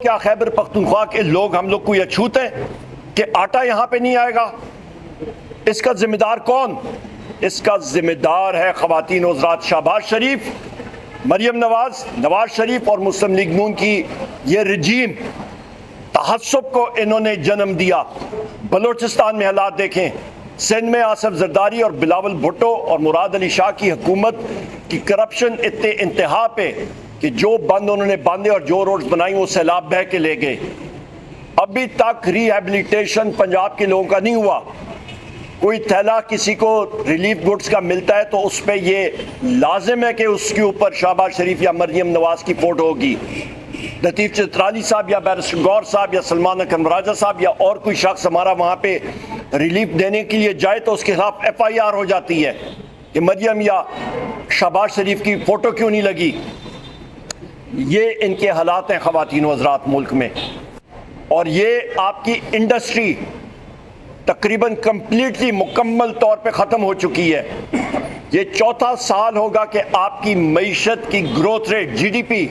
کیا خیبر پختونخوا کے لوگ ہم لوگ کو یہ چھوتے ہیں کہ آٹا یہاں پہ نہیں آئے گا؟ اس کا ذمہ دار کون؟ اس کا ذمہ دار ہے خواتین و حضرات شہباز شریف، مریم نواز، نواز شریف اور مسلم لیگ نون کی یہ رجیم۔ تعصب کو انہوں نے جنم دیا۔ بلوچستان میں حالات دیکھیں، سندھ میں آصف زرداری اور بلاول بھٹو اور مراد علی شاہ کی حکومت کی کرپشن اتنے انتہا پہ کہ جو بند انہوں نے باندھے اور جو روڈز بنائی وہ سیلاب بہہ کے لے گئے۔ ابھی تک ری ہیبلیٹیشن پنجاب کے لوگوں کا نہیں ہوا۔ کوئی تھیلا کسی کو ریلیف گڈز کا ملتا ہے تو اس پہ یہ لازم ہے کہ اس کے اوپر شہباز شریف یا مریم نواز کی فوٹو ہوگی۔ لطیف چترالی صاحب یا بیرسٹر غور صاحب یا سلمان اکرم راجہ صاحب یا اور کوئی شخص ہمارا وہاں پہ ریلیف دینے کے لیے جائے تو اس کے خلاف ایف آئی آر ہو جاتی ہے کہ مریم یا شہباز شریف کی فوٹو کیوں نہیں لگی۔ یہ ان کے حالات ہیں خواتین و حضرات ملک میں، اور یہ آپ کی انڈسٹری تقریباً کمپلیٹلی مکمل طور پہ ختم ہو چکی ہے۔ یہ چوتھا سال ہوگا کہ آپ کی معیشت کی growth rate G D P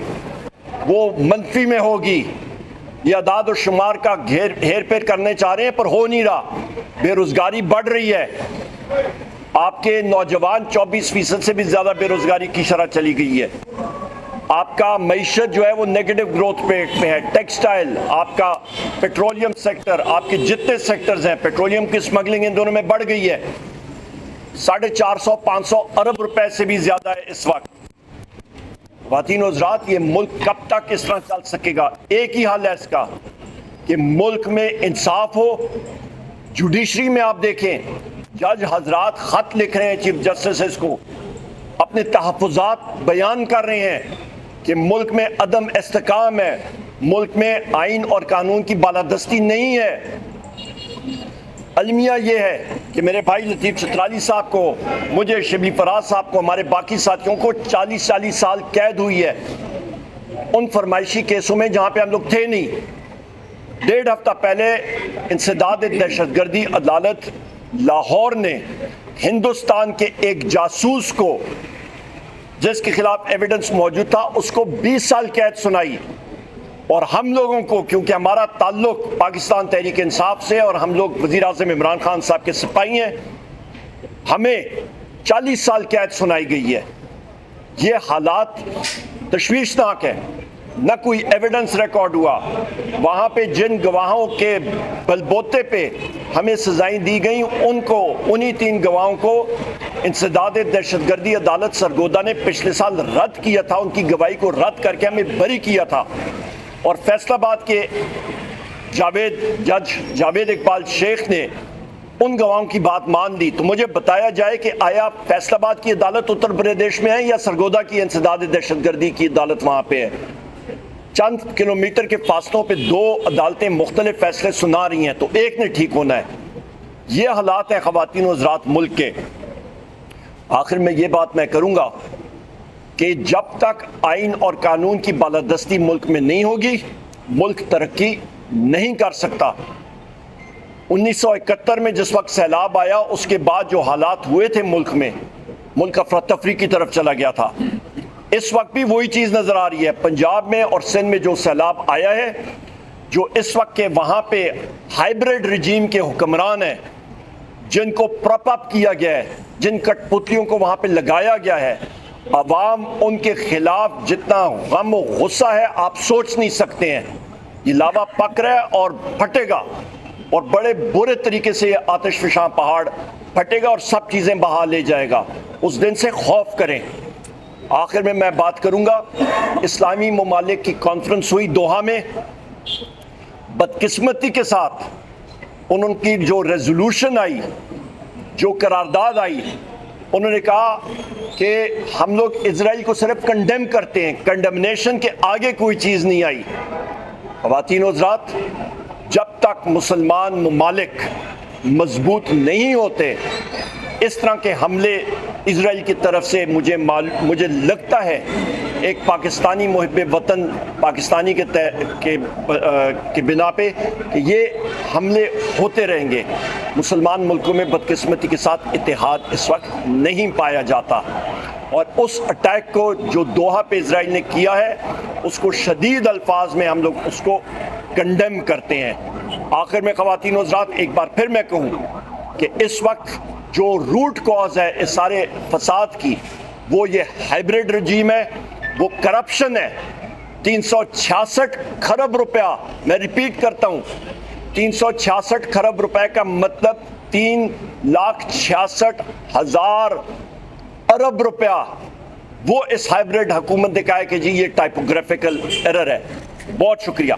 وہ منفی میں ہوگی۔ یہ اعداد و شمار کا ہیر پھیر کرنے چاہ رہے ہیں پر ہو نہیں رہا۔ بے روزگاری بڑھ رہی ہے، آپ کے نوجوان 24% سے بھی زیادہ بے روزگاری کی شرح چلی گئی ہے۔ آپ کا معیشت جو ہے وہ نیگیٹو گروتھ ریٹ پہ ہے۔ ٹیکسٹائل، آپ کا پیٹرولیم سیکٹر، آپ کے جتنے سیکٹرز ہیں، پیٹرولیم کی سمگلنگ ان دونوں میں بڑھ گئی ہے، 450-500 ارب روپے سے بھی زیادہ ہے اس وقت۔ خواتین و حضرات، یہ ملک کب تک اس طرح چل سکے گا؟ ایک ہی حل ہے اس کا کہ ملک میں انصاف ہو۔ جوڈیشری میں آپ دیکھیں، جج حضرات خط لکھ رہے ہیں چیف جسٹسز کو، اپنے تحفظات بیان کر رہے ہیں کہ ملک میں عدم استحکام ہے، ملک میں آئین اور قانون کی بالادستی نہیں ہے۔ المیہ یہ ہے کہ میرے بھائی لطیف چترالی صاحب کو، مجھے شبلی فراز صاحب کو، ہمارے باقی ساتھیوں کو 40 سال قید ہوئی ہے ان فرمائشی کیسوں میں جہاں پہ ہم لوگ تھے نہیں۔ 1.5 ہفتہ پہلے انسداد دہشت گردی عدالت لاہور نے ہندوستان کے ایک جاسوس کو جس کے خلاف ایویڈنس موجود تھا اس کو 20 سال قید سنائی، اور ہم لوگوں کو، کیونکہ ہمارا تعلق پاکستان تحریک انصاف سے اور ہم لوگ وزیر اعظم عمران خان صاحب کے سپاہی ہیں، ہمیں 40 سال قید سنائی گئی ہے۔ یہ حالات تشویشناک ہے، نہ کوئی ایویڈنس ریکارڈ ہوا۔ وہاں پہ جن گواہوں کے بلبوتے پہ ہمیں سزائیں دی گئیں، انہی 3 گواہوں کو انسداد دہشت گردی عدالت سرگودا نے پچھلے سال رد کیا تھا، ان کی گواہی کو رد کر کے ہمیں بری کیا تھا، اور فیصل آباد کے جج جاوید اقبال شیخ نے ان گواہوں کی بات مان لی۔ تو مجھے بتایا جائے کہ آیا فیصل آباد کی عدالت اتر پردیش میں ہے یا سرگودا کی انسداد دہشت گردی کی عدالت وہاں پہ ہے؟ چند کلومیٹر کے فاصلوں پہ 2 عدالتیں مختلف فیصلے سنا رہی ہیں، تو ایک نے ٹھیک ہونا ہے۔ یہ حالات ہیں خواتین و حضرات ملک کے۔ آخر میں یہ بات میں کروں گا کہ جب تک آئین اور قانون کی بالادستی ملک میں نہیں ہوگی، ملک ترقی نہیں کر سکتا۔ 1971 میں جس وقت سیلاب آیا، اس کے بعد جو حالات ہوئے تھے ملک افراتفری کی طرف چلا گیا تھا۔ اس وقت بھی وہی چیز نظر آ رہی ہے۔ پنجاب میں اور سندھ میں جو سیلاب آیا ہے، جو اس وقت کے وہاں پہ ہائیبریڈ رجیم کے حکمران ہیں، جن کو پرپ اپ کیا گیا ہے، جن کٹ پتلیوں کو وہاں پہ لگایا گیا ہے، عوام ان کے خلاف جتنا غم و غصہ ہے آپ سوچ نہیں سکتے ہیں۔ یہ لاوا پک رہا ہے اور پھٹے گا، اور بڑے برے طریقے سے یہ آتش فشاں پہاڑ پھٹے گا اور سب چیزیں بہا لے جائے گا۔ اس دن سے خوف کریں۔ آخر میں بات کروں گا، اسلامی ممالک کی کانفرنس ہوئی دوحہ میں، بدقسمتی کے ساتھ ان کی جو ریزولوشن آئی، جو قرارداد آئی، انہوں نے کہا کہ ہم لوگ اسرائیل کو صرف کنڈیم کرتے ہیں، کنڈمنیشن کے آگے کوئی چیز نہیں آئی۔ خواتین و حضرات، جب تک مسلمان ممالک مضبوط نہیں ہوتے، اس طرح کے حملے اسرائیل کی طرف سے مجھے لگتا ہے ایک پاکستانی محب وطن پاکستانی کے بنا پہ کہ یہ حملے ہوتے رہیں گے۔ مسلمان ملکوں میں بدقسمتی کے ساتھ اتحاد اس وقت نہیں پایا جاتا۔ اور اس اٹیک کو جو دوحہ پہ اسرائیل نے کیا ہے اس کو شدید الفاظ میں ہم لوگ اس کو کنڈیم کرتے ہیں۔ آخر میں خواتین و حضرات ایک بار پھر میں کہوں کہ اس وقت جو روٹ کاز ہے اس سارے فساد کی وہ یہ ہائبرڈ رجیم ہے، وہ کرپشن ہے۔ 366 کھرب روپیہ، میں ریپیٹ کرتا ہوں، 366 کھرب روپے کا مطلب 3,66,000 ارب روپیہ وہ اس ہائبرڈ حکومت نے کہا ہے کہ جی یہ ٹائپوگرافیکل ایرر ہے۔ بہت شکریہ۔